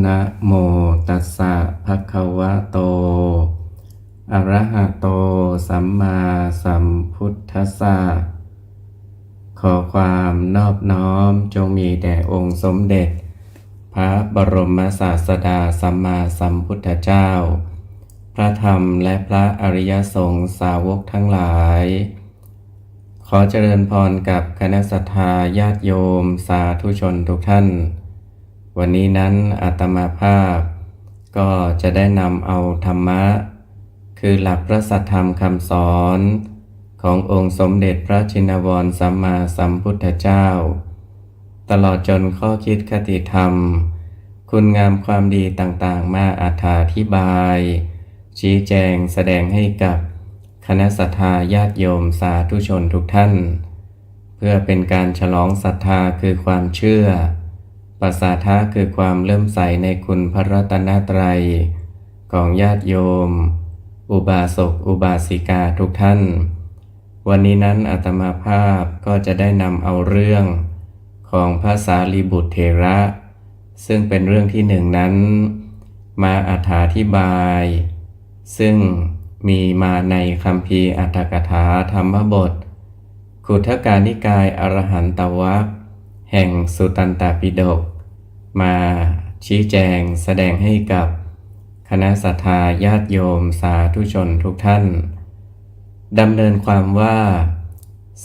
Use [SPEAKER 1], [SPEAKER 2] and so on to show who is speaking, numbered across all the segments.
[SPEAKER 1] นะโมตัสสะภะคะวะโตอะระหะโตสัมมาสัมพุทธัสสะขอความนอบน้อมจงมีแด่องค์สมเด็จพระบรมศาสดาสัมมาสัมพุทธเจ้าพระธรรมและพระอริยสงฆ์สาวกทั้งหลายขอเจริญพรกับคณะศรัทธาญาติโยมสาธุชนทุกท่านวันนี้นั้นอาตมาภาพก็จะได้นำเอาธรรมะคือหลักพระสัทธรรมคำสอนขององค์สมเด็จพระชินวรสัมมาสัมพุทธเจ้าตลอดจนข้อคิดคติธรรมคุณงามความดีต่างๆมาอธิบายชี้แจงแสดงให้กับคณะศรัทธาญาติโยมสาธุชนทุกท่านเพื่อเป็นการฉลองศรัทธาคือความเชื่อปัสสาทะคือความเลื่อมใสในคุณพระรัตนตรัยของญาติโยมอุบาสกอุบาสิกาทุกท่านวันนี้นั้นอาตมาภาพก็จะได้นำเอาเรื่องของพระสารีบุตรเถระซึ่งเป็นเรื่องที่หนึ่งนั้นมาอธิบายซึ่งมีมาในคัมภีร์อรรถกถาธรรมบทขุททกานิกายอรหันตวรรคแห่งสุตตันตปิฎกมาชี้แจงแสดงให้กับคณะศรัทธาญาติโยมสาธุชนทุกท่านดำเนินความว่า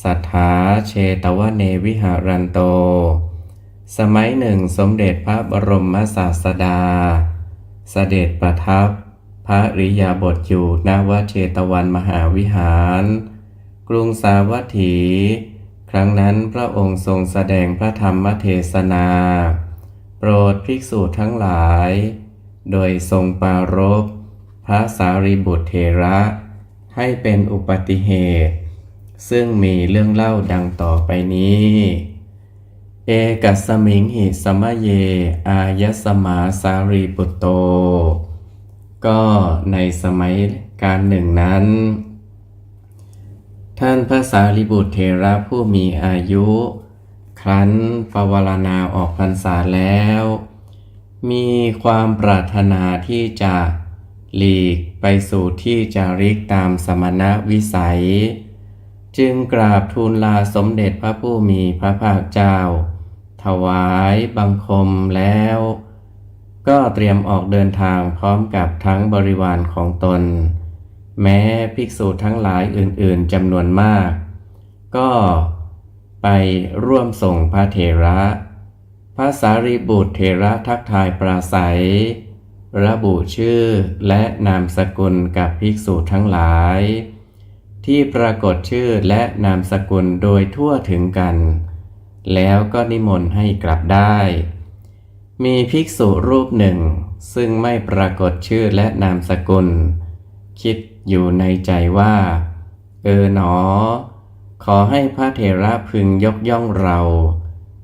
[SPEAKER 1] สัทธาเชตวเนวิหารันโตสมัยหนึ่งสมเด็จพระบรมศาสดาเสด็จประทับพระอิริยาบถอยู่ณวัดเชตวันมหาวิหารกรุงสาวัตถี ครั้งนั้นพระองค์ทรงแสดงพระธรรมเทศนาโปรดภิกษุทั้งหลายโดยทรงปรารภพระสารีบุตรเถระให้เป็นอุบัติเหตุซึ่งมีเรื่องเล่าดังต่อไปนี้เอกัสสมิงหิสมะเยอายสมาสารีบุตโตก็ในสมัยการหนึ่งนั้นท่านพระสารีบุตรเถระผู้มีอายุครั้นปวารณาออกพรรษาแล้วมีความปรารถนาที่จะหลีกไปสู่ที่จาริกตามสมณวิสัยจึงกราบทูลลาสมเด็จพระผู้มีพระภาคเจ้าถวายบังคมแล้วก็เตรียมออกเดินทางพร้อมกับทั้งบริวารของตนแม้ภิกษุทั้งหลายอื่นๆจำนวนมากก็ไปร่วมส่งพระเถระพระสารีบุตรเถระทักทายปราศัยระบุชื่อและนามสกุลกับภิกษุทั้งหลายที่ปรากฏชื่อและนามสกุลโดยทั่วถึงกันแล้วก็นิมนต์ให้กลับได้มีภิกษุรูปหนึ่งซึ่งไม่ปรากฏชื่อและนามสกุลคิดอยู่ในใจว่าหนอขอให้พระเถระพึงยกย่องเรา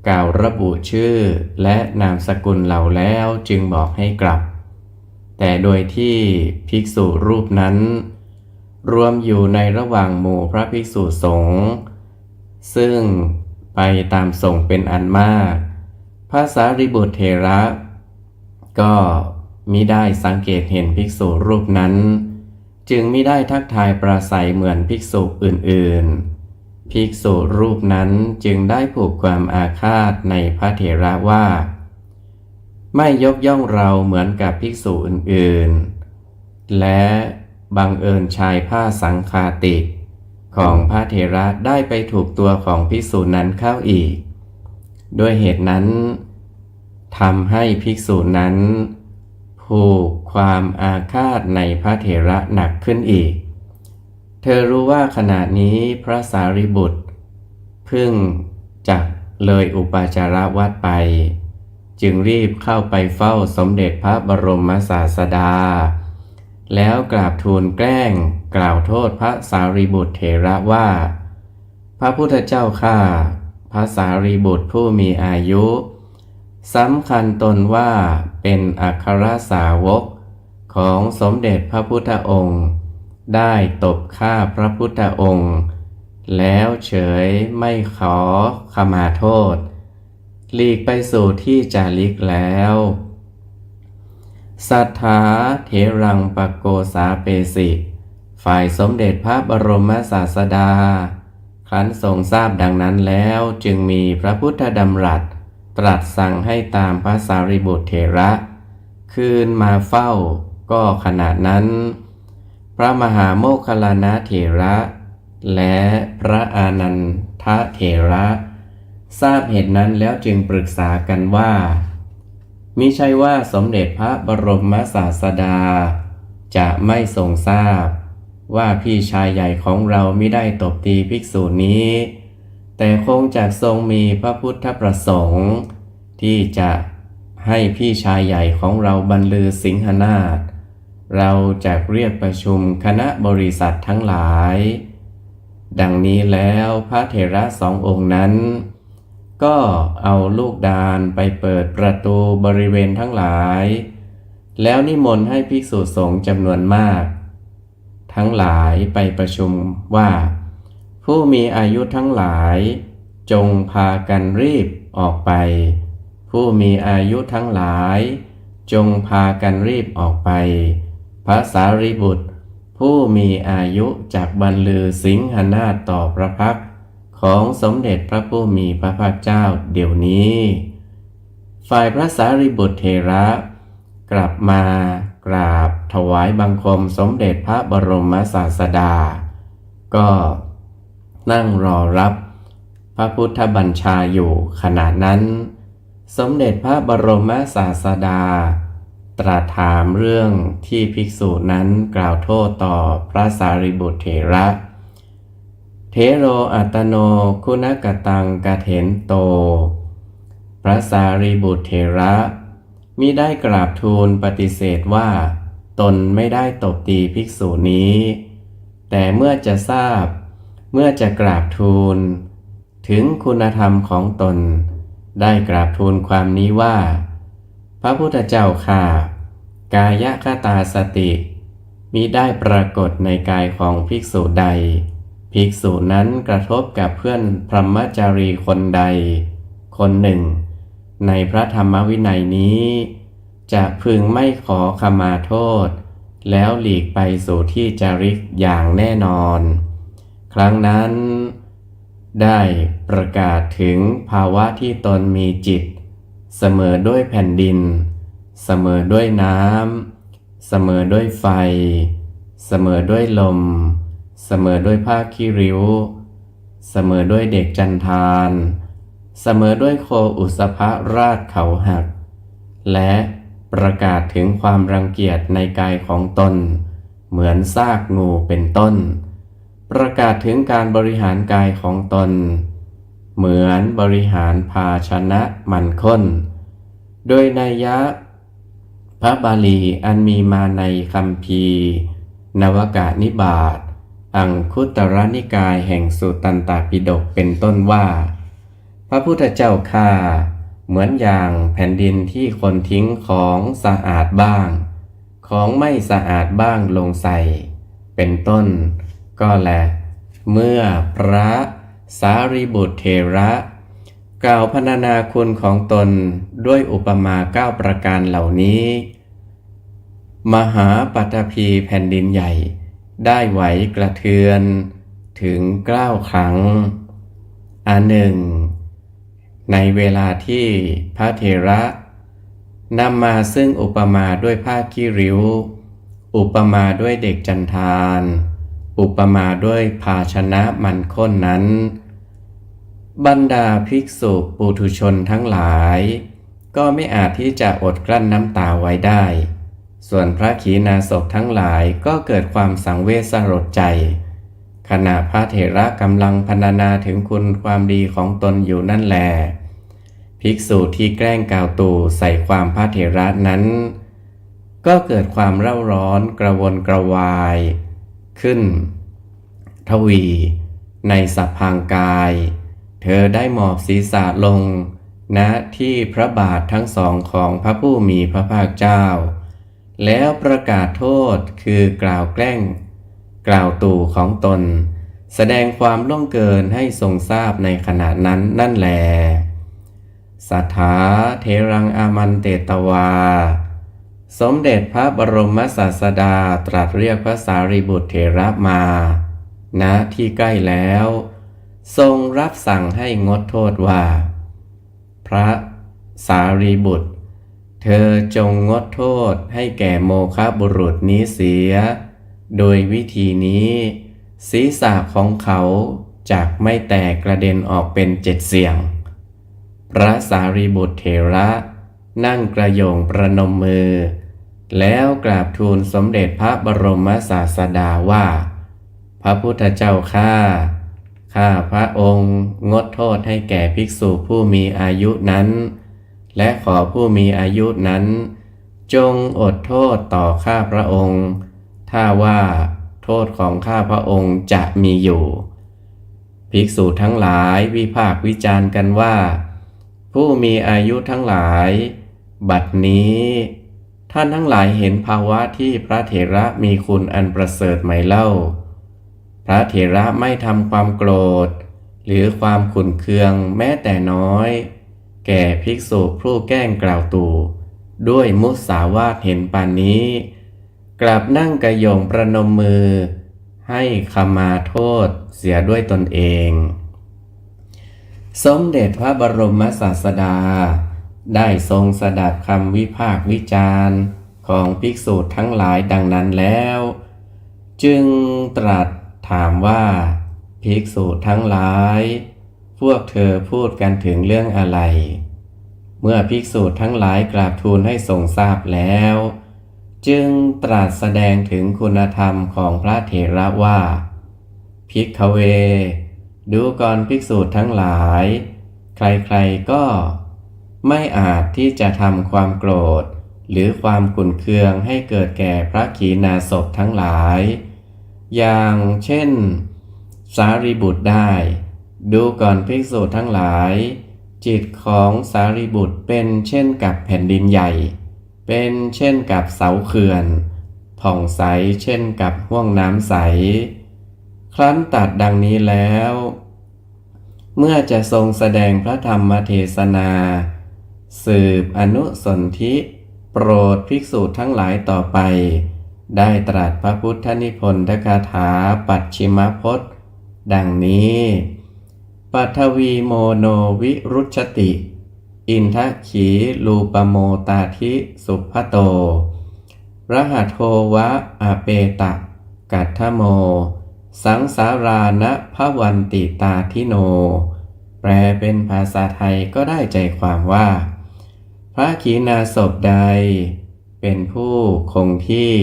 [SPEAKER 1] กล่าวระบุชื่อและนามสกุลเราแล้วจึงบอกให้กลับแต่โดยที่ภิกษุรูปนั้นรวมอยู่ในระหว่างหมู่พระภิกษุสงฆ์ซึ่งไปตามส่งเป็นอันมากพระสารีบุตรเถระก็มิได้สังเกตเห็นภิกษุรูปนั้นจึงมิได้ทักทายปราศัยเหมือนภิกษุอื่นๆภิกษุรูปนั้นจึงได้ผูกความอาฆาตในพระเถระว่าไม่ยกย่องเราเหมือนกับภิกษุอื่นๆและบังเอิญชายผ้าสังฆาติของพระเถระได้ไปถูกตัวของภิกษุนั้นเข้าอีกด้วยเหตุนั้นทำให้ภิกษุนั้นผูกความอาฆาตในพระเถระหนักขึ้นอีกเธอรู้ว่าขณะนี้พระสารีบุตรเพิ่งจักเลยอุปาจารวัตรไปจึงรีบเข้าไปเฝ้าสมเด็จพระบรมศาสดาแล้วกราบทูลแกล้งกล่าวโทษพระสารีบุตรเถระว่าพระพุทธเจ้าข้าพระสารีบุตรผู้มีอายุสำคัญตนว่าเป็นอัครสาวกของสมเด็จพระพุทธองค์ได้ตบฆ่าพระพุทธองค์แล้วเฉยไม่ขอขมาโทษหลีกไปสู่ที่จาริกแล้ว สัทธาเถรังปโกสาเปสิฝ่ายสมเด็จพระบรมศาสดาครั้นทรงทราบดังนั้นแล้วจึงมีพระพุทธดำรัสตรัสสั่งให้ตามพระสารีบุตรเถระคืนมาเฝ้าก็ขณะนั้นพระมหาโมคคัลลานะเถระและพระอานันทเถระทราบเหตุนั้นแล้วจึงปรึกษากันว่ามิใช่ว่าสมเด็จพระบรมศาสดาจะไม่ทรงทราบว่าพี่ชายใหญ่ของเรามิได้ตบตีภิกษุนี้แต่คงจะทรงมีพระพุทธประสงค์ที่จะให้พี่ชายใหญ่ของเราบรรลือสิงหนาถเราจะเรียกประชุมคณะบริษัททั้งหลายดังนี้แล้วพระเถระสององค์นั้นก็เอาลูกดาลไปเปิดประตูบริเวณทั้งหลายแล้วนิมนต์ให้ภิกษุสงฆ์จำนวนมากทั้งหลายไปประชุมว่าผู้มีอายุทั้งหลายจงพากันรีบออกไปผู้มีอายุทั้งหลายจงพากันรีบออกไปพระสารีบุตรผู้มีอายุจักบรรลือสิงหนาถต่อพระพักตร์ของสมเด็จพระผู้มีพระภาคเจ้าเดี๋ยวนี้ฝ่ายพระสารีบุตรเถระกลับมากราบถวายบังคมสมเด็จพระบรมศาสดาก็นั่งรอรับพระพุทธบัญชาอยู่ขณะนั้นสมเด็จพระบรมศาสดาตรัสถามเรื่องที่ภิกษุนั้นกล่าวโทษต่อพระสารีบุตรเถระเทโรอัตโนคุณกตังกเถนโตพระสารีบุตรเถระมิได้กราบทูลปฏิเสธว่าตนไม่ได้ตบตีภิกษุนี้แต่เมื่อจะทราบเมื่อจะกราบทูลถึงคุณธรรมของตนได้กราบทูลความนี้ว่าพระพุทธเจ้าข้ากายคตาสติมิได้ปรากฏในกายของภิกษุใดภิกษุนั้นกระทบกับเพื่อนพรหมจารีคนใดคนหนึ่งในพระธรรมวินัยนี้จะพึงไม่ขอขมาโทษแล้วหลีกไปสู่ที่จาริกอย่างแน่นอนครั้งนั้นได้ประกาศถึงภาวะที่ตนมีจิตเสมอด้วยแผ่นดินเสมอด้วยน้ำเสมอด้วยไฟเสมอด้วยลมเสมอด้วยผ้าขี้ริ้วเสมอด้วยเด็กจันทานเสมอด้วยโคอุสภราชเขาหักและประกาศถึงความรังเกียจในกายของตนเหมือนซากงูเป็นต้นประกาศถึงการบริหารกายของตนเหมือนบริหารภาชนะมันข้นโดยนัยยะพระบาลีอันมีมาในคัมภีร์นวกนิบาตอังคุตรนิกายแห่งสุตตันตปิฎกเป็นต้นว่าพระพุทธเจ้าข้าเหมือนอย่างแผ่นดินที่คนทิ้งของสะอาดบ้างของไม่สะอาดบ้างลงใส่เป็นต้นก็แลเมื่อพระสารีบุตรเถระกล่าวพรรณนาคุณของตนด้วยอุปมา9ประการเหล่านี้มหาปัตภีแผ่นดินใหญ่ได้ไหวกระเทือนถึง9 ครั้งอันหนึ่งในเวลาที่พระเถระนำมาซึ่งอุปมาด้วยผ้าขี้ริ้วอุปมาด้วยเด็กจันทานอุปมาด้วยภาชนะมันข้นนั้นบรรดาภิกษุปุถุชนทั้งหลายก็ไม่อาจที่จะอดกลั้นน้ำตาไว้ได้ส่วนพระขีณาสพทั้งหลายก็เกิดความสังเวชสลดใจขณะพระเถระกำลังพรรณนาถึงคุณความดีของตนอยู่นั่นแลภิกษุที่แกล้งกล่าวตู่ใส่ความพระเถระนั้นก็เกิดความเร่าร้อนกระวนกระวายขึ้นทวีในสัพพังกายเธอได้หมอบศีรษะลงณที่พระบาททั้งสองของพระผู้มีพระภาคเจ้าแล้วประกาศโทษคือกล่าวแกล้งกล่าวตู่ของตนแสดงความล่วงเกินให้ทรงทราบในขณะนั้นนั่นแลสัทธาเทรังอามันเตตวา สมเด็จพระบรมศาสดาตรัสเรียกพระสารีบุตรเถระมาณที่ใกล้แล้วทรงรับสั่งให้งดโทษว่า พระสารีบุตรเธอจงงดโทษให้แก่โมฆะบุรุษนี้เสียโดยวิธีนี้ศีรษะของเขาจักไม่แตกกระเด็นออกเป็น7 เสี่ยงพระสารีบุตรเถระนั่งกระโยงประนมมือแล้วกราบทูลสมเด็จพระบรมศาสดาว่าพระพุทธเจ้าข้าพระองค์งดโทษให้แก่ภิกษุผู้มีอายุนั้นและขอผู้มีอายุนั้นจงอดโทษต่อข้าพระองค์ถ้าว่าโทษของข้าพระองค์จะมีอยู่ภิกษุทั้งหลายวิพากษ์วิจารณ์กันว่าผู้มีอายุทั้งหลายบัดนี้ท่านทั้งหลายเห็นภาวะที่พระเถระมีคุณอันประเสริฐไหมเล่าพระเถระไม่ทำความโกรธหรือความขุ่นเคืองแม้แต่น้อยแก่ภิกษุผู้แกล้งกล่าวตู่ด้วยมุสาวาทเห็นปานนี้กลับนั่งกระโยงประนมมือให้ขมาโทษเสียด้วยตนเองสมเด็จพระบรมศาสดาได้ทรงสดับคำวิพากษ์วิจารณ์ของภิกษุทั้งหลายดังนั้นแล้วจึงตรัสถามว่าภิกษุทั้งหลายพวกเธอพูดกันถึงเรื่องอะไรเมื่อภิกษุทั้งหลายกราบทูลให้ทรงทราบแล้วจึงตรัสแสดงถึงคุณธรรมของพระเถระว่าภิกขเวดูก่อนภิกษุทั้งหลายใครๆก็ไม่อาจที่จะทำความโกรธหรือความขุ่นเคืองให้เกิดแก่พระขีณาสพทั้งหลายอย่างเช่นสารีบุตรได้ดูก่อนภิกษุทั้งหลายจิตของสารีบุตรเป็นเช่นกับแผ่นดินใหญ่เป็นเช่นกับเสาเขื่อนผ่องใสเช่นกับห้วงน้ำใสครั้นตัดดังนี้แล้วเมื่อจะทรงแสดงพระธรรมเทศนาสืบอนุสนธิโปรดภิกษุทั้งหลายต่อไปได้ตรัสพระพุทธนิพนธคาถาปัจฉิมพจน์ดังนี้ปัทวีโมโนวิรุชติอินทขีลูปโมตาธิสุภโตรหโทวะอเปตะกัตถโมสังสารานะภวันติตาทิโนแปลเป็นภาษาไทยก็ได้ใจความว่าพระขีณาสพใดเป็นผู้คงที่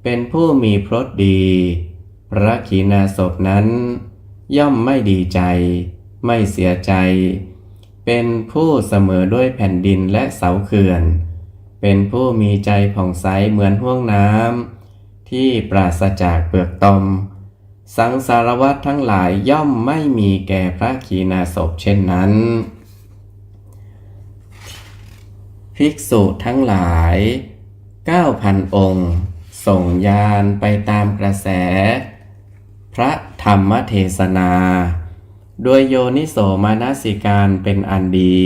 [SPEAKER 1] เป็นผู้มีพรตดีพระขีณาสพนั้นย่อมไม่ดีใจไม่เสียใจเป็นผู้เสมอด้วยแผ่นดินและเสาเขื่อนเป็นผู้มีใจผ่องใสเหมือนห้วงน้ำที่ปราศจากเปลือกตมสังสารวัฏทั้งหลายย่อมไม่มีแก่พระขีณาสพเช่นนั้นภิกษุทั้งหลาย 9,000 องค์ส่งยานไปตามกระแสพระธรรมเทศนาโดยโยนิโสมนสิการเป็นอันดี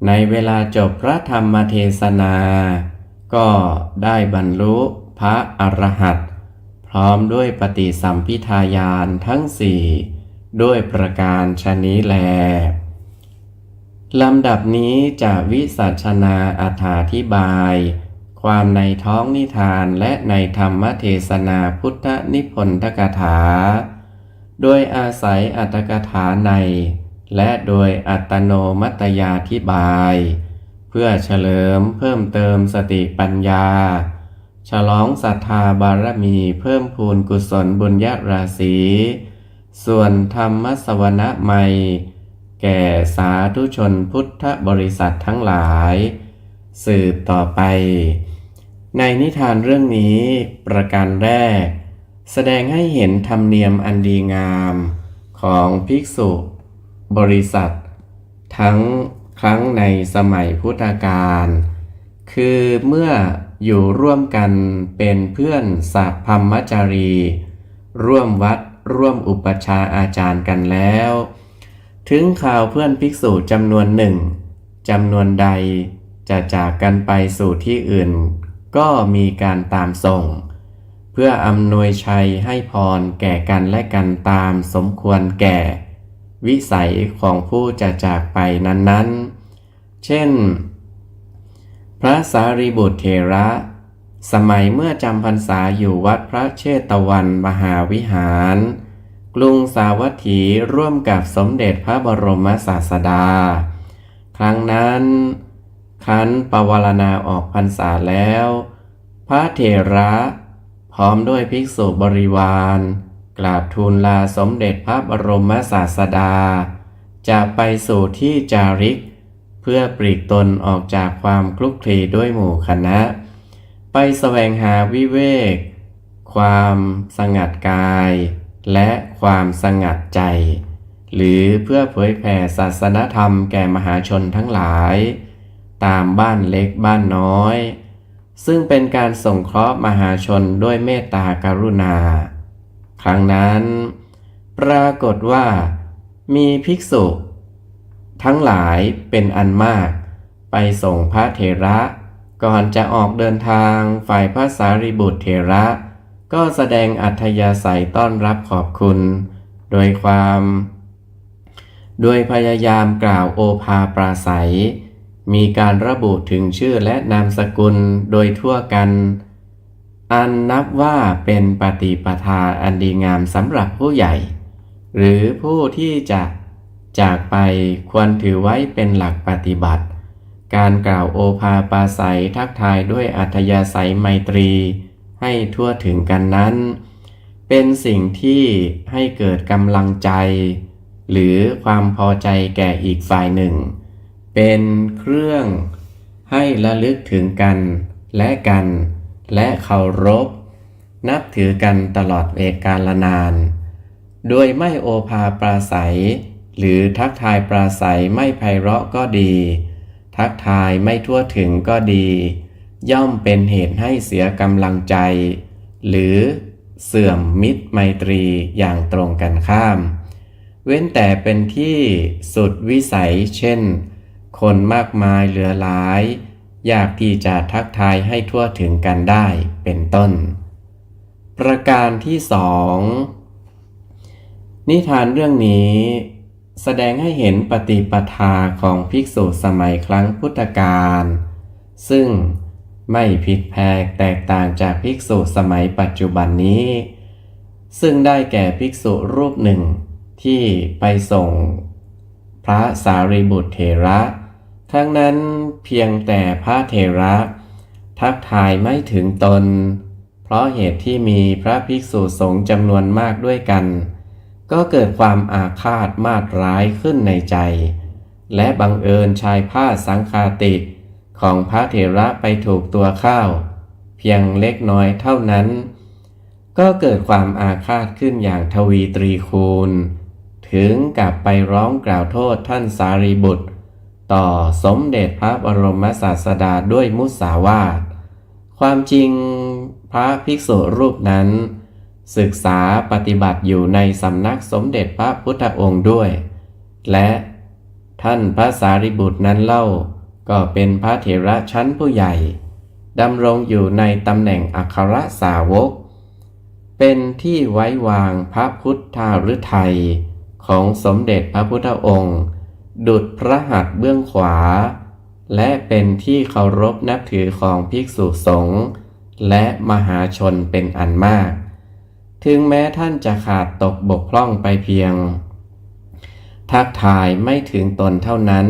[SPEAKER 1] ในเวลาจบพระธรรมเทศนาก็ได้บรรลุพระอรหันต์พร้อมด้วยปฏิสัมภิทาญาณทั้ง4ด้วยประการฉะนี้แลลำดับนี้จะวิสัชนาอธิบายความในท้องนิทานและในธรรมเทศนาพุทธนิพนธกถาโดยอาศัยอัตถกถาในและโดยอัตโนมัตยาธิบายเพื่อเฉลิมเพิ่มเติมสติปัญญาฉลองศรัทธาบารมีเพิ่มพูนกุศลบุญญาราศีส่วนธรรมสวนะใหม่แก่สาธุชนพุทธบริษัททั้งหลายสืบต่อไปในนิทานเรื่องนี้ประการแรกแสดงให้เห็นธรรมเนียมอันดีงามของภิกษุบริษัททั้งครั้งในสมัยพุทธกาลคือเมื่ออยู่ร่วมกันเป็นเพื่อนสัพพัมมจารีร่วมวัดร่วมอุปชฌาย์อาจารย์กันแล้วถึงข่าวเพื่อนภิกษุจำนวนหนึ่งจำนวนใดจะจากกันไปสู่ที่อื่น ก็มีการตามส่งเพื่ออำนวยชัยให้พรแก่กันและกันตามสมควรแก่วิสัยของผู้จะจากไปนั้นๆเช่นพระสารีบุตรเถระสมัยเมื่อจำพรรษาอยู่วัดพระเชตวันมหาวิหารกรุงสาวัตถีร่วมกับสมเด็จพระบรมศาสดาครั้งนั้นครั้นปวารณาออกพรรษาแล้วพระเถระพร้อมด้วยภิกษุบริวารกราบทูลลาสมเด็จพระบรมศาสดาจะไปสู่ที่จาริกเพื่อปลีกตนออกจากความคลุกคลีด้วยหมู่คณะไปแสวงหาวิเวกความสงัดกายและความสงัดใจหรือเพื่อเผยแผ่ศาสนธรรมแก่มหาชนทั้งหลายตามบ้านเล็กบ้านน้อยซึ่งเป็นการสงเคราะห์มหาชนด้วยเมตตากรุณาครั้งนั้นปรากฏว่ามีภิกษุทั้งหลายเป็นอันมากไปส่งพระเถระก่อนจะออกเดินทางฝ่ายพระสารีบุตรเถระก็แสดงอัธยาศัยต้อนรับขอบคุณโดยพยายามกล่าวโอภาปราศัยมีการระบุถึงชื่อและนามสกุลโดยทั่วกันอันนับว่าเป็นปฏิปทาอันดีงามสำหรับผู้ใหญ่หรือผู้ที่จะจากไปควรถือไว้เป็นหลักปฏิบัติการกล่าวโอภาปราศัยทักทายด้วยอัธยาศัยไมตรีให้ทั่วถึงกันนั้นเป็นสิ่งที่ให้เกิดกำลังใจหรือความพอใจแก่อีกฝ่ายหนึ่งเป็นเครื่องให้ระลึกถึงกันและเคารพนับถือกันตลอดเวกาลนานโดยไม่โอภาปราศัยหรือทักทายปราศัยไม่ไพเราะก็ดีทักทายไม่ทั่วถึงก็ดีย่อมเป็นเหตุให้เสียกำลังใจหรือเสื่อมมิตรไมตรีอย่างตรงกันข้ามเว้นแต่เป็นที่สุดวิสัยเช่นคนมากมายเหลือหลายยากที่จะทักทายให้ทั่วถึงกันได้เป็นต้นประการที่สองนิทานเรื่องนี้แสดงให้เห็นปฏิปทาของภิกษุสมัยครั้งพุทธกาลซึ่งไม่ผิดแผกแตกต่างจากภิกษุสมัยปัจจุบันนี้ซึ่งได้แก่ภิกษุรูปหนึ่งที่ไปส่งพระสารีบุตรเถระทั้งนั้นเพียงแต่พระเถระทักทายไม่ถึงตนเพราะเหตุที่มีพระภิกษุสงฆ์จำนวนมากด้วยกันก็เกิดความอาฆาตมาตร้ายขึ้นในใจและบังเอิญชายผ้าสังฆาติของพระเถระไปถูกตัวเข้าเพียงเล็กน้อยเท่านั้นก็เกิดความอาฆาตขึ้นอย่างทวีตรีคูณถึงกับไปร้องกล่าวโทษท่านสารีบุตรต่อสมเด็จพระบรมศาสดาด้วยมุสาวาทความจริงพระภิกษุรูปนั้นศึกษาปฏิบัติอยู่ในสำนักสมเด็จพระพุทธองค์ด้วยและท่านพระสารีบุตรนั้นเล่าก็เป็นพระเถระชั้นผู้ใหญ่ดำรงอยู่ในตำแหน่งอัครสาวกเป็นที่ไว้วางพระพุทธฤทัยของสมเด็จพระพุทธองค์ดุจพระหัตถ์เบื้องขวาและเป็นที่เคารพนับถือของภิกษุสงฆ์และมหาชนเป็นอันมากถึงแม้ท่านจะขาดตกบกพร่องไปเพียงทักทายไม่ถึงตนเท่านั้น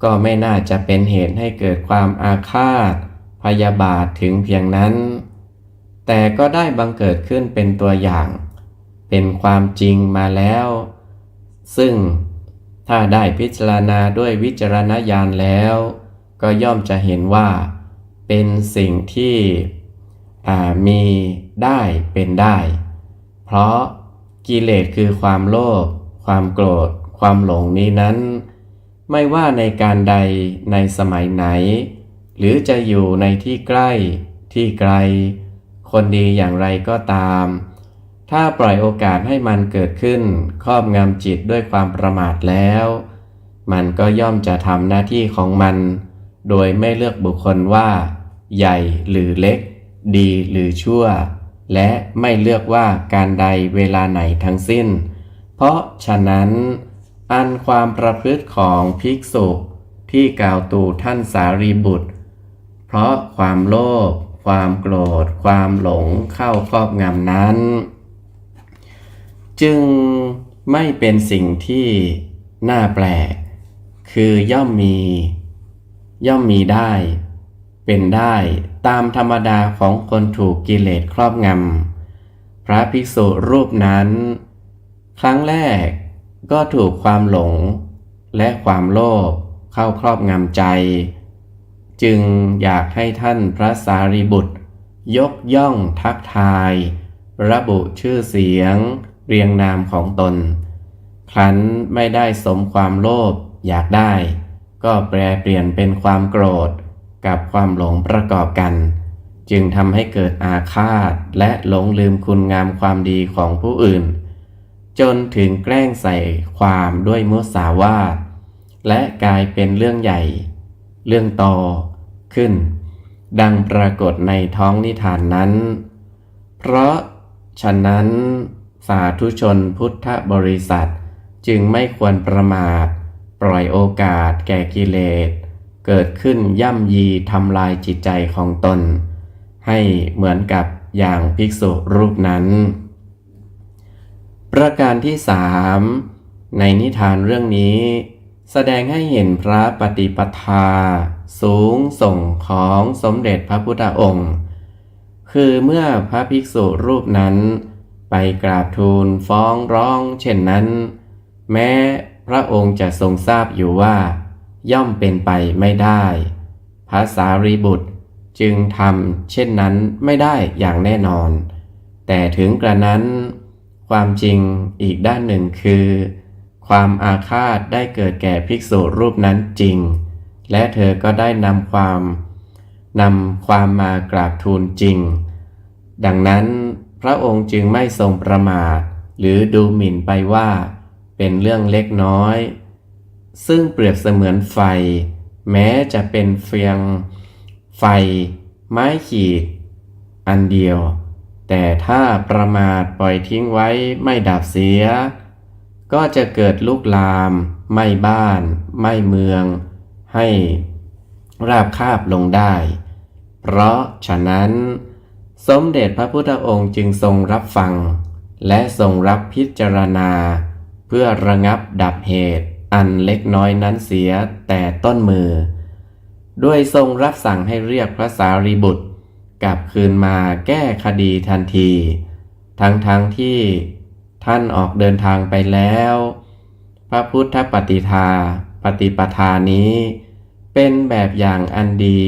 [SPEAKER 1] ก็ไม่น่าจะเป็นเหตุให้เกิดความอาฆาตพยาบาทถึงเพียงนั้นแต่ก็ได้บังเกิดขึ้นเป็นตัวอย่างเป็นความจริงมาแล้วซึ่งถ้าได้พิจารณาด้วยวิจารณญาณแล้วก็ย่อมจะเห็นว่าเป็นสิ่งที่มีได้เป็นได้เพราะกิเลสคือความโลภความโกรธความหลงนี้นั้นไม่ว่าในการใดในสมัยไหนหรือจะอยู่ในที่ใกล้ที่ไกลคนดีอย่างไรก็ตามถ้าปล่อยโอกาสให้มันเกิดขึ้นครอบงำจิตด้วยความประมาทแล้วมันก็ย่อมจะทำหน้าที่ของมันโดยไม่เลือกบุคคลว่า ใหญ่หรือเล็กดีหรือชั่วและไม่เลือกว่าการใดเวลาไหนทั้งสิ้นเพราะฉะนั้นอันความประพฤติของภิกษุที่กล่าวตู่ท่านสารีบุตรเพราะความโลภความโกรธความหลงเข้าครอบงำนั้นจึงไม่เป็นสิ่งที่น่าแปลกคือย่อมมีได้เป็นได้ตามธรรมดาของคนถูกกิเลสครอบงำพระภิกษุรูปนั้นครั้งแรกก็ถูกความหลงและความโลภเข้าครอบงำใจจึงอยากให้ท่านพระสารีบุตรยกย่องทักทายระบุชื่อเสียงเรียงนามของตนครั้นไม่ได้สมความโลภอยากได้ก็แปรเปลี่ยนเป็นความโกรธกับความหลงประกอบกันจึงทำให้เกิดอาฆาตและหลงลืมคุณงามความดีของผู้อื่นจนถึงแกล้งใส่ความด้วยมุสาวาทและกลายเป็นเรื่องใหญ่เรื่องโตขึ้นดังปรากฏในท้องนิทานนั้นเพราะฉะนั้นสาธุชนพุทธบริษัทจึงไม่ควรประมาทปล่อยโอกาสแก่กิเลสเกิดขึ้นย่ำยีทำลายจิตใจของตนให้เหมือนกับอย่างภิกษุรูปนั้นประการที่3ในนิทานเรื่องนี้แสดงให้เห็นพระปฏิปทาสูงส่งของสมเด็จพระพุทธองค์คือเมื่อพระภิกษุรูปนั้นไปกราบทูลฟ้องร้องเช่นนั้นแม้พระองค์จะทรงทราบอยู่ว่าย่อมเป็นไปไม่ได้พระสารีบุตรจึงทำเช่นนั้นไม่ได้อย่างแน่นอนแต่ถึงกระนั้นความจริงอีกด้านหนึ่งคือความอาฆาตได้เกิดแก่ภิกษุรูปนั้นจริงและเธอก็ได้นำความมากราบทูลจริงดังนั้นพระองค์จึงไม่ทรงประมาทหรือดูหมิ่นไปว่าเป็นเรื่องเล็กน้อยซึ่งเปรียบเสมือนไฟแม้จะเป็นเพียงไฟไม้ขีดอันเดียวแต่ถ้าประมาทปล่อยทิ้งไว้ไม่ดับเสียก็จะเกิดลุกลามไหม้บ้านไหม้เมืองให้ราบคาบลงได้เพราะฉะนั้นสมเด็จพระพุทธองค์จึงทรงรับฟังและทรงรับพิจารณาเพื่อระงับดับเหตุอันเล็กน้อยนั้นเสียแต่ต้นมือด้วยทรงรับสั่งให้เรียกพระสารีบุตรกลับคืนมาแก้คดีทันทีทั้งที่ท่านออกเดินทางไปแล้วพระพุทธปฏิปทานี้เป็นแบบอย่างอันดี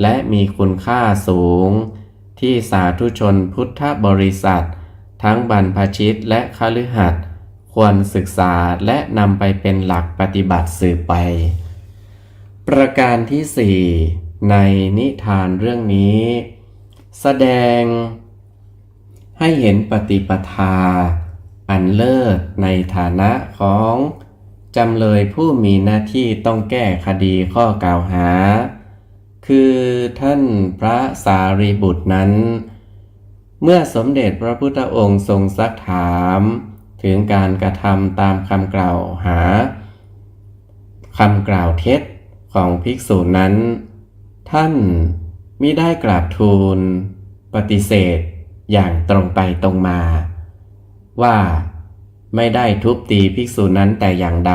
[SPEAKER 1] และมีคุณค่าสูงที่สาธุชนพุทธบริษัททั้งบรรพชิตและคฤหัสถ์ควรศึกษาและนำไปเป็นหลักปฏิบัติสืบไปประการที่4ในนิทานเรื่องนี้แสดงให้เห็นปฏิปทาอันเลิศในฐานะของจำเลยผู้มีหน้าที่ต้องแก้คดีข้อกล่าวหาคือท่านพระสารีบุตรนั้นเมื่อสมเด็จพระพุทธองค์ทรงซักถามถึงการกระทำตามคำกล่าวเท็จของภิกษุนั้นท่านมิได้กราบทูลปฏิเสธอย่างตรงไปตรงมาว่าไม่ได้ทุบตีภิกษุนั้นแต่อย่างใด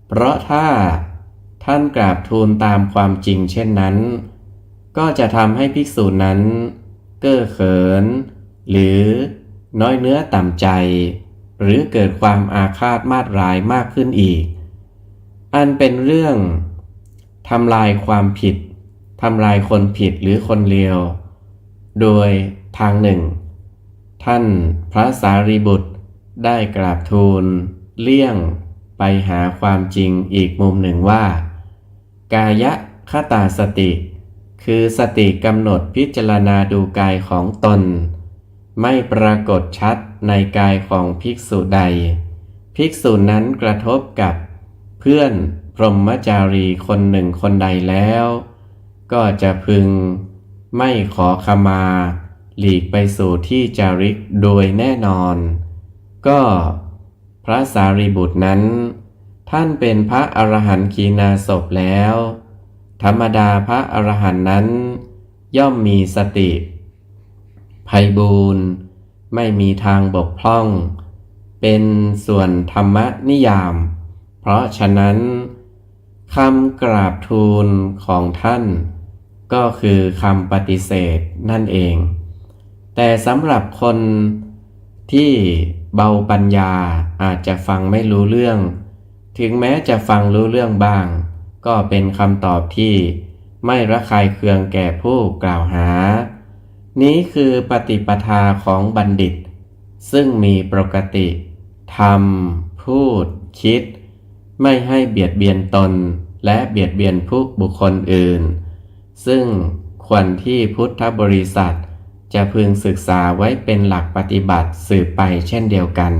[SPEAKER 1] เพราะถ้าท่านกราบทูลตามความจริงเช่นนั้นก็จะทำให้ภิกษุนั้นเก้อเขินหรือน้อยเนื้อต่ำใจหรือเกิดความอาฆาตมาดร้ายมากขึ้นอีกอันเป็นเรื่องทำลายความผิดทำลายคนผิดหรือคนเลวโดยทางหนึ่งท่านพระสารีบุตรได้กราบทูลเลี่ยงไปหาความจริงอีกมุมหนึ่งว่ากายคตาสติคือสติกำหนดพิจารณาดูกายของตนไม่ปรากฏชัดในกายของภิกษุใดภิกษุนั้นกระทบกับเพื่อนพรหมจารีคนหนึ่งคนใดแล้ว ก็จะพึงไม่ขอขมาหลีกไปสู่ที่จาริกโดยแน่นอน ก็พระสารีบุตรนั้นท่านเป็นพระอรหันต์ขีณาสพแล้วธรรมดาพระอรหันต์นั้นย่อมมีสติไพบูลย์ไม่มีทางบกพร่องเป็นส่วนธรรมนิยาม เพราะฉะนั้นคำกราบทูลของท่านก็คือคำปฏิเสธนั่นเองแต่สำหรับคนที่เบาปัญญาอาจจะฟังไม่รู้เรื่องถึงแม้จะฟังรู้เรื่องบ้างก็เป็นคำตอบที่ไม่ระคายเคืองแก่ผู้กล่าวหานี้คือปฏิปทาของบัณฑิตซึ่งมีปกติทำพูดคิดไม่ให้เบียดเบียนตนและเบียดเบียนผู้บุคคลอื่นซึ่งควรที่พุทธบริษัทจะพึงศึกษาไว้เป็นหลักปฏิบัติสืบไปเช่นเดียวกัน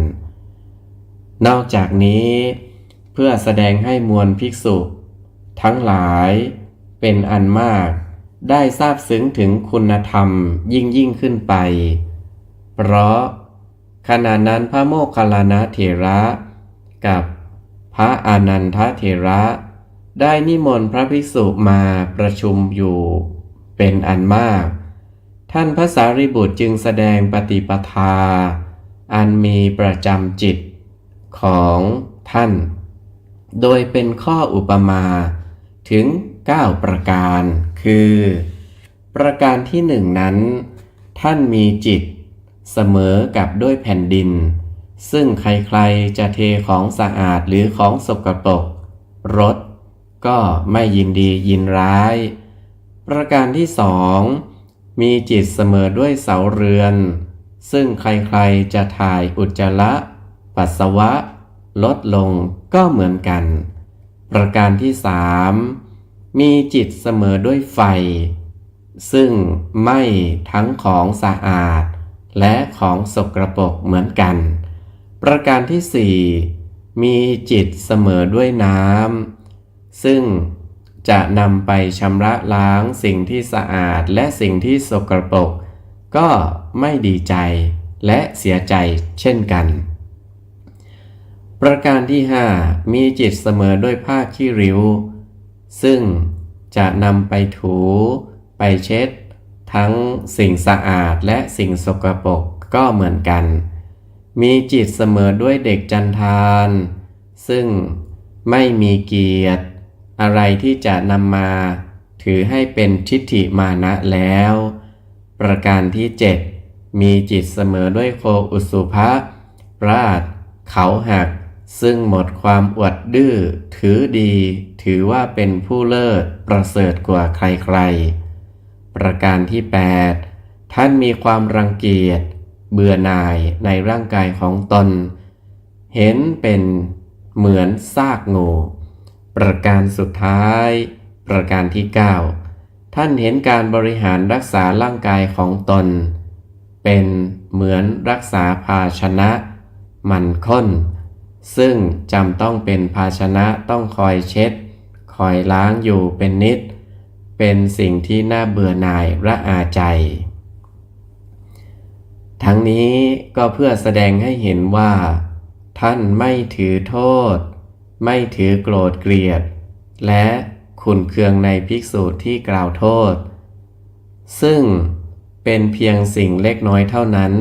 [SPEAKER 1] นอกจากนี้เพื่อแสดงให้มวลภิกษุทั้งหลายเป็นอันมากได้ทราบซึ้งถึงคุณธรรมยิ่งขึ้นไปเพราะขณะนั้นพระโมคคัลลานะเถระกับพระอานันทเถระได้นิมนต์พระภิกษุมาประชุมอยู่เป็นอันมากท่านพระสารีบุตรจึงแสดงปฏิปทาอันมีประจำจิตของท่านโดยเป็นข้ออุปมาถึง9ประการคือประการที่หนึ่งนั้นท่านมีจิตเสมอกับด้วยแผ่นดินซึ่งใครๆจะเทของสะอาดหรือของสกปรกรถก็ไม่ยินดียินร้ายประการที่สองมีจิตเสมอด้วยเสาเรือนซึ่งใครๆจะถ่ายอุจจาระปัสสาวะลดลงก็เหมือนกันประการที่สามมีจิตเสมอด้วยไฟซึ่งไหม้ทั้งของสะอาดและของสกปรกเหมือนกันประการที่สี่มีจิตเสมอด้วยน้ำซึ่งจะนำไปชำระล้างสิ่งที่สะอาดและสิ่งที่สกปรกก็ไม่ดีใจและเสียใจเช่นกันประการที่ห้ามีจิตเสมอด้วยผ้าขี้ริ้วซึ่งจะนำไปถูไปเช็ดทั้งสิ่งสะอาดและสิ่งสกปรกก็เหมือนกันมีจิตเสมอด้วยเด็กจันทานซึ่งไม่มีเกียรติอะไรที่จะนำมาถือให้เป็นทิฏฐิมานะแล้วประการที่เจ็ดมีจิตเสมอด้วยโคอุสุภะราชเขาหักซึ่งหมดความอวดดื้อถือดีถือว่าเป็นผู้เลิศประเสริฐกว่าใครๆประการที่แปดท่านมีความรังเกียจเบื่อหน่ายในร่างกายของตนเห็นเป็นเหมือนซากงูประการสุดท้ายประการที่เก้าท่านเห็นการบริหารรักษาร่างกายของตนเป็นเหมือนรักษาภาชนะมันข้นซึ่งจำต้องเป็นภาชนะต้องคอยเช็ดคอยล้างอยู่เป็นนิดเป็นสิ่งที่น่าเบื่อหน่ายระอาใจทั้งนี้ก็เพื่อแสดงให้เห็นว่าท่านไม่ถือโทษไม่ถือโกรธเกลียดและขุ่นเคืองในภิกษุที่กล่าวโทษซึ่งเป็นเพียงสิ่งเล็กน้อยเท่านั้น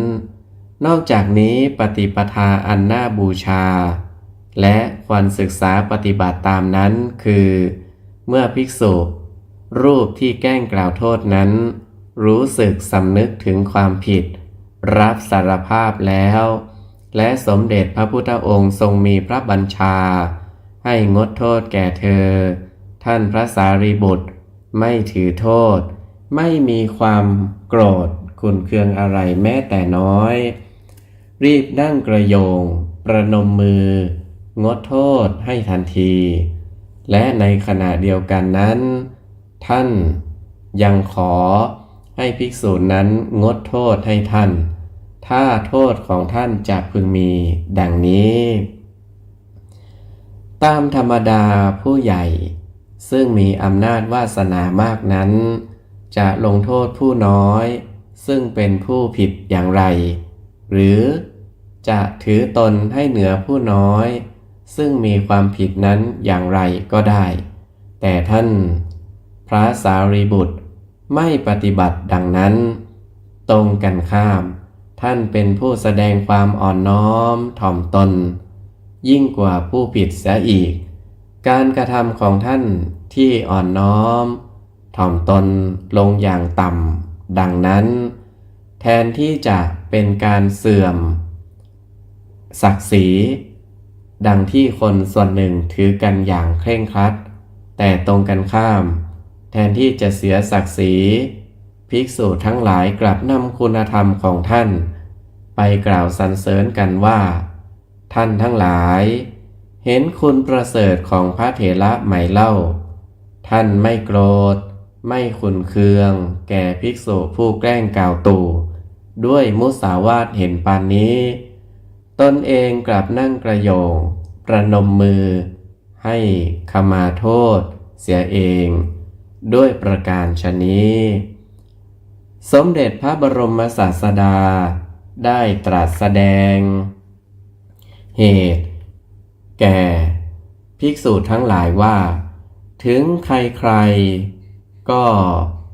[SPEAKER 1] นอกจากนี้ปฏิปทาอันน่าบูชาและควรศึกษาปฏิบัติตามนั้นคือเมื่อภิกษุรูปที่แกล้งกล่าวโทษนั้นรู้สึกสำนึกถึงความผิดรับสารภาพแล้วและสมเด็จพระพุทธองค์ทรงมีพระบัญชาให้งดโทษแก่เธอท่านพระสารีบุตรไม่ถือโทษไม่มีความโกรธขุ่นเคืองอะไรแม้แต่น้อยรีบนั่งกระโยงประนมมืองดโทษให้ทันทีและในขณะเดียวกันนั้นท่านยังขอให้ภิกษุนั้นงดโทษให้ท่านถ้าโทษของท่านจะพึงมีดังนี้ตามธรรมดาผู้ใหญ่ ซึ่งมีอำนาจวาสนามากนั้นจะลงโทษผู้น้อยซึ่งเป็นผู้ผิดอย่างไรหรือจะถือตนให้เหนือผู้น้อยซึ่งมีความผิดนั้นอย่างไรก็ได้แต่ท่านพระสารีบุตรไม่ปฏิบัติดังนั้นตรงกันข้ามท่านเป็นผู้แสดงความอ่อนน้อมถ่อมตนยิ่งกว่าผู้ผิดเสียอีกการกระทำของท่านที่อ่อนน้อมถ่อมตนลงอย่างต่ำดังนั้นแทนที่จะเป็นการเสื่อมศักดิ์ศรีดังที่คนส่วนหนึ่งถือกันอย่างเคร่งครัดแต่ตรงกันข้ามแทนที่จะเสียศักดิ์ศรีภิกษุทั้งหลายกลับนำคุณธรรมของท่านไปกล่าวสรรเสริญกันว่าท่านทั้งหลายเห็นคุณประเสริฐของพระเถระไหมเล่าท่านไม่โกรธไม่ขุ่นเคืองแก่ภิกษุผู้แกล้งกล่าวตู่ด้วยมุสาวาทเห็นปานนี้ตนเองกลับนั่งกระโยงประนมมือให้ขมาโทษเสียเองด้วยประการฉะนี้สมเด็จพระบรมศาสดาได้ตรัสแสดงเหตุแก่ภิกษุทั้งหลายว่าถึงใครๆก็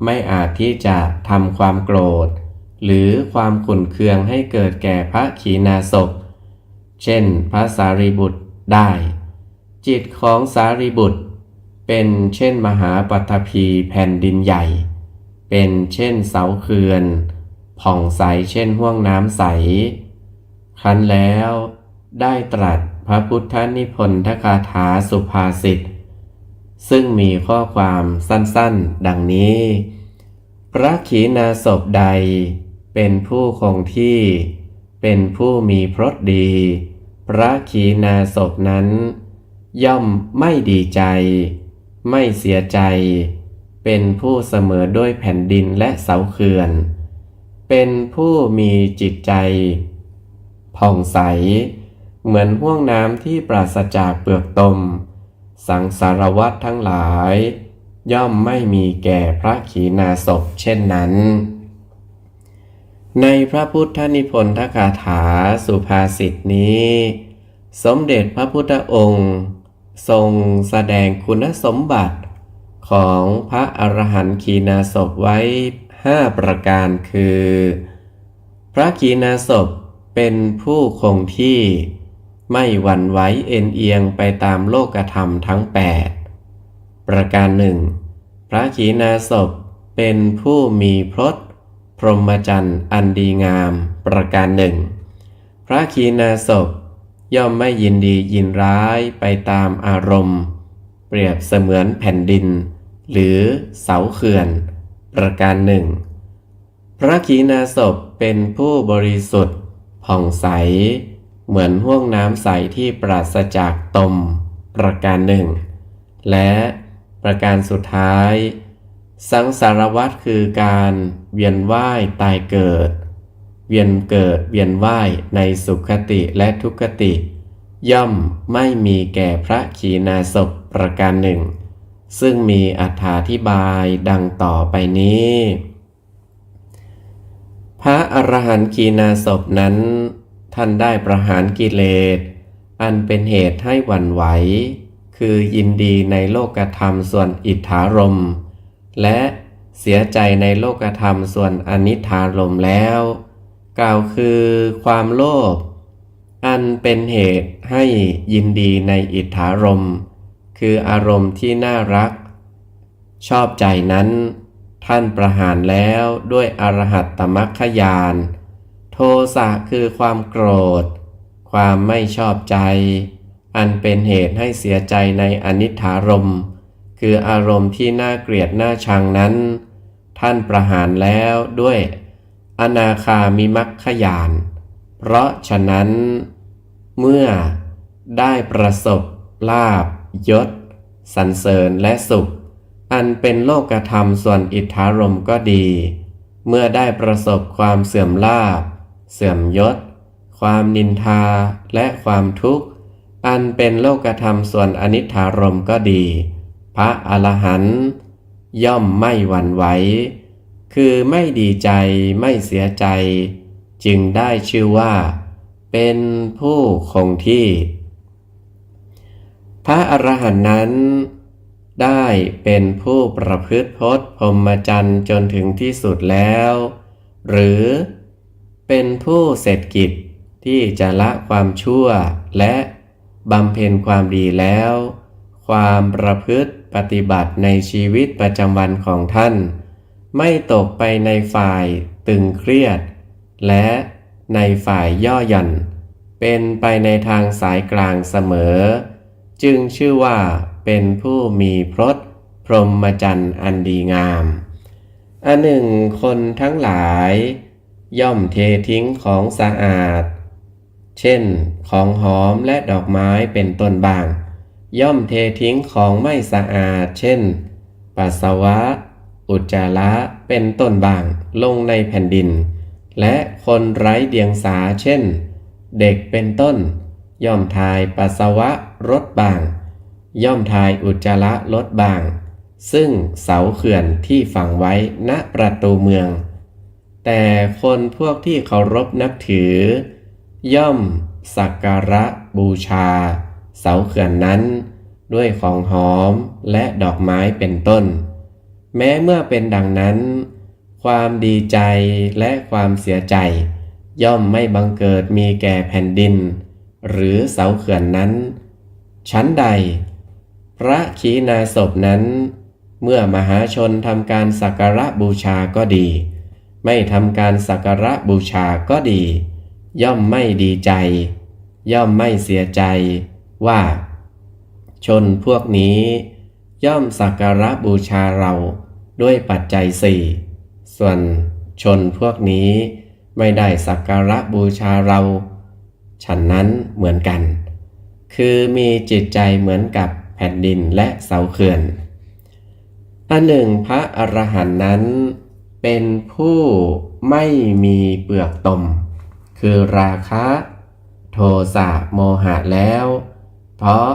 [SPEAKER 1] ไม่อาจที่จะทำความโกรธหรือความขุ่นเคืองให้เกิดแก่พระขีณาสพเช่นพระสารีบุตรได้จิตของสารีบุตรเป็นเช่นมหาปัทภีแผ่นดินใหญ่เป็นเช่นเสาเขื่อนผ่องใสเช่นห้วงน้ำใสครั้นแล้วได้ตรัสพระพุทธนิพนธคาถาสุภาษิตซึ่งมีข้อความสั้นๆดังนี้พระขีณาสพใดเป็นผู้คงที่เป็นผู้มีพรตดีพระขีณาสพนั้นย่อมไม่ดีใจไม่เสียใจเป็นผู้เสมอด้วยแผ่นดินและเสาเขื่อนเป็นผู้มีจิตใจผ่องใสเหมือนห้วงน้ำที่ปราศจากเปลือกตมสังสารวัฏทั้งหลายย่อมไม่มีแก่พระขีณาสพเช่นนั้นในพระพุทธนิพนธคาถาสุภาษิตนี้สมเด็จพระพุทธองค์ทรงแสดงคุณสมบัติของพระอรหันต์ขีณาสพไว้5ประการคือพระขีณาสพเป็นผู้คงที่ไม่หวั่นไหวเอ็นเอียงไปตามโลกธรรมทั้ง8ประการหนึ่งพระขีณาสพเป็นผู้มีพรตพรหมจรรย์อันดีงามประการหนึ่งพระขีณาสพย่อมไม่ยินดียินร้ายไปตามอารมณ์เปรียบเสมือนแผ่นดินหรือเสาเขื่อนประการหนึ่งพระขีณาสพเป็นผู้บริสุทธิ์ผ่องใสเหมือนห้วงน้ำใสที่ปราศจากตมประการหนึ่งและประการสุดท้ายสังสารวัฏคือการเวียนว่ายตายเกิดเวียนเกิดเวียนว่ายในสุขติและทุกขติย่อมไม่มีแก่พระขีณาสพประการหนึ่งซึ่งมีอธิบายดังต่อไปนี้พระอรหันต์ขีณาสพนั้นท่านได้ประหารกิเลสอันเป็นเหตุให้หวั่นไหวคือยินดีในโลกธรรมส่วนอิทธารมณ์และเสียใจในโลกธรรมส่วนอนิทธารมณ์แล้วกล่าวคือความโลภอันเป็นเหตุให้ยินดีในอิทธารมณ์คืออารมณ์ที่น่ารักชอบใจนั้นท่านประหารแล้วด้วยอรหัตตมรรคญาณโทสะคือความโกรธความไม่ชอบใจอันเป็นเหตุให้เสียใจในอนิทธารมณ์คืออารมณ์ที่น่าเกลียดน่าชังนั้นท่านประหารแล้วด้วยอนาคามิมัคคญาณเพราะฉะนั้นเมื่อได้ประสบลาภยศสรรเสริญและสุขอันเป็นโลกธรรมส่วนอิทธารมณ์ก็ดีเมื่อได้ประสบความเสื่อมลาภเสื่อมยศความนินทาและความทุกข์อันเป็นโลกธรรมส่วนอนิทธารมณ์ก็ดี พระอรหันต์ย่อมไม่หวั่นไหวคือไม่ดีใจไม่เสียใจจึงได้ชื่อว่าเป็นผู้คงที่พระอรหันต์นั้นได้เป็นผู้ประพฤติพจน์พรหมจรรย์จนถึงที่สุดแล้วหรือเป็นผู้เสร็จกิจที่จะละความชั่วและบำเพ็ญความดีแล้วความประพฤติปฏิบัติในชีวิตประจำวันของท่านไม่ตกไปในฝ่ายตึงเครียดและในฝ่ายย่อหย่อนเป็นไปในทางสายกลางเสมอจึงชื่อว่าเป็นผู้มีพรตพรหมจรรย์อันดีงามอันหนึ่งคนทั้งหลายย่อมเททิ้งของสะอาดเช่นของหอมและดอกไม้เป็นต้นบ้างย่อมเททิ้งของไม่สะอาดเช่นปัสสาวะอุจจาระเป็นต้นบ้างลงในแผ่นดินและคนไร้เดียงสาเช่นเด็กเป็นต้นย่อมทายปัสสาวะรดบ้างย่อมทายอุจจาระลดบ้างซึ่งเสาเขื่อนที่ฝังไว้ณประตูเมืองแต่คนพวกที่เคารพนับถือย่อมสักการะบูชาเสาเขื่อนนั้นด้วยของหอมและดอกไม้เป็นต้นแม้เมื่อเป็นดังนั้นความดีใจและความเสียใจย่อมไม่บังเกิดมีแก่แผ่นดินหรือเสาเขื่อนนั้นชั้นใดพระขีณาสพนั้นเมื่อมหาชนทำการสักการะบูชาก็ดีไม่ทำการสักการะบูชาก็ดีย่อมไม่ดีใจย่อมไม่เสียใจว่าชนพวกนี้ย่อมสักการะบูชาเราด้วยปัจจัยสี่ส่วนชนพวกนี้ไม่ได้สักการะบูชาเราฉันนั้นเหมือนกันคือมีจิตใจเหมือนกับแผ่นดินและเสาเขื่อนอันหนึ่งพระอรหันต์นั้นเป็นผู้ไม่มีเปลือกตมคือราคะโทสะโมหะแล้วเพราะ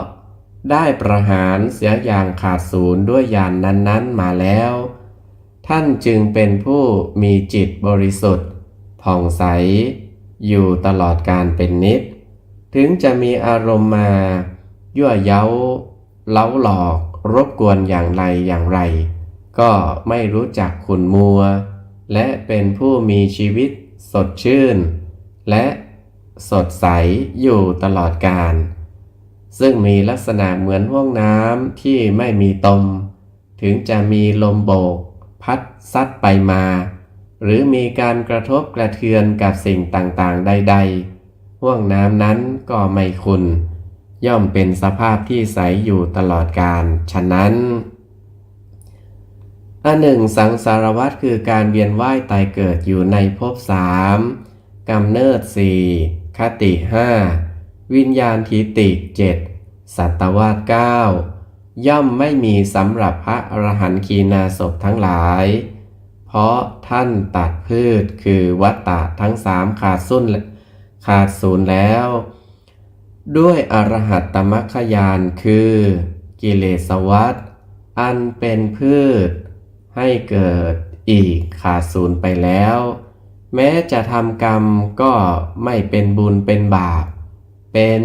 [SPEAKER 1] ได้ประหารเสียอย่างขาดศูนย์ด้วยญาณนั้นๆมาแล้วท่านจึงเป็นผู้มีจิตบริสุทธิ์ผ่องใสอยู่ตลอดกาลเป็นนิจถึงจะมีอารมณ์มายั่วเย้าเล้าหลอกรบกวนอย่างไรก็ไม่รู้จักขุ่นมัวและเป็นผู้มีชีวิตสดชื่นและสดใสอยู่ตลอดกาลซึ่งมีลักษณะเหมือนห้วงน้ำที่ไม่มีตมถึงจะมีลมโบกพัดซัดไปมาหรือมีการกระทบกระเทือนกับสิ่งต่างๆใดๆห้วงน้ำนั้นก็ไม่ขุ่นย่อมเป็นสภาพที่ใสอยู่ตลอดกาลฉะนั้นอันหนึ่งสังสารวัฏคือการเวียนว่ายตายเกิดอยู่ในภพสามกำเนิดสี่คติห้าวิญญาณทิฏฐิเจ็ดสัตวาสเก้าย่อมไม่มีสำหรับพระอรหันต์ขีณาสพทั้งหลายเพราะท่านตัดพืชคือวัฏฏะทั้งสามขาดศูนย์แล้วด้วยอรหัตตมรรคญาณคือกิเลสวัฏอันเป็นพืชให้เกิดอีกขาดศูนย์ไปแล้วแม้จะทำกรรมก็ไม่เป็นบุญเป็นบาปเป็น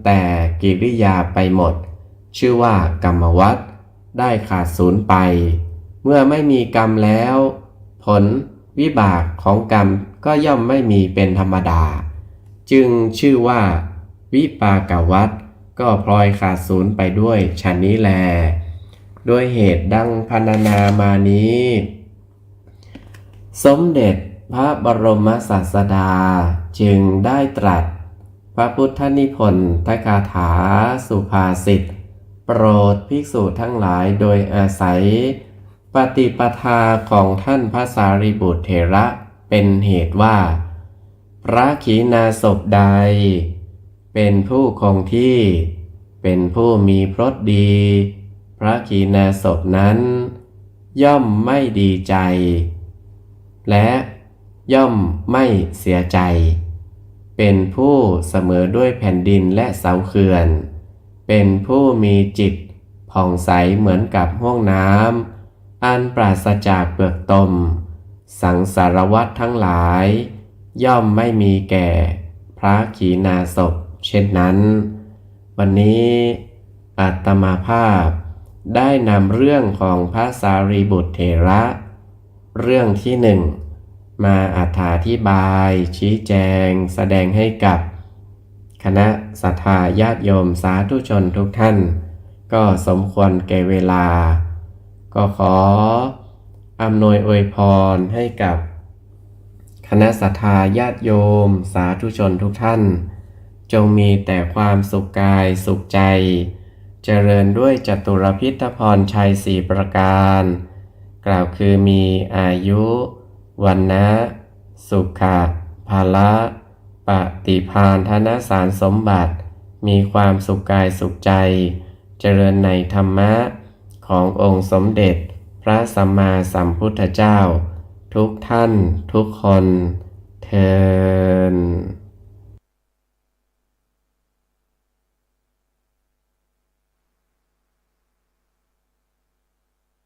[SPEAKER 1] แต่กิริยาไปหมดชื่อว่ากรรมวัฏได้ขาดศูนย์ไปเมื่อไม่มีกรรมแล้วผลวิบากของกรรมก็ย่อมไม่มีเป็นธรรมดาจึงชื่อว่าวิปากวัฏก็พลอยขาดศูนย์ไปด้วยฉะนี้แลด้วยเหตุดังพรรณนามานี้สมเด็จพระบรมศาสดาจึงได้ตรัสพระพุทธนิพนธคาถาสุภาษิตโปรดภิกษุทั้งหลายโดยอาศัยปฏิปทาของท่านพระสารีบุตรเถระเป็นเหตุว่าพระขีณาสพใดเป็นผู้คงที่เป็นผู้มีพรตดีพระขีณาสพนั้นย่อมไม่ดีใจและย่อมไม่เสียใจเป็นผู้เสมอด้วยแผ่นดินและเสาเขื่อนเป็นผู้มีจิต ผ่องใสเหมือนกับห้วงน้ำอันปราศจากเปลือกตมสังสารวัฏทั้งหลายย่อมไม่มีแก่พระขีณาสพเช่นนั้นวันนี้อาตมาภาพได้นำเรื่องของพระสารีบุตรเถระเรื่องที่หนึ่งมาอธิบายชี้แจงแสดงให้กับคณะศรัทธาญาติโยมสาธุชนทุกท่านก็สมควรแก่เวลาก็ขออำนวยอวยพรให้กับคณะศรัทธาญาติโยมสาธุชนทุกท่านจงมีแต่ความสุขกายสุขใจเจริญด้วยจตุรพิธพรชัยสี่ประการกล่าวคือมีอายุวันนะสุขะภาละปฏิภาณธนสารสมบัติมีความสุขกายสุขใจเจริญในธรรมะขององค์สมเด็จพระสัมมาสัมพุทธเจ้าทุกท่านทุกคนเทอญ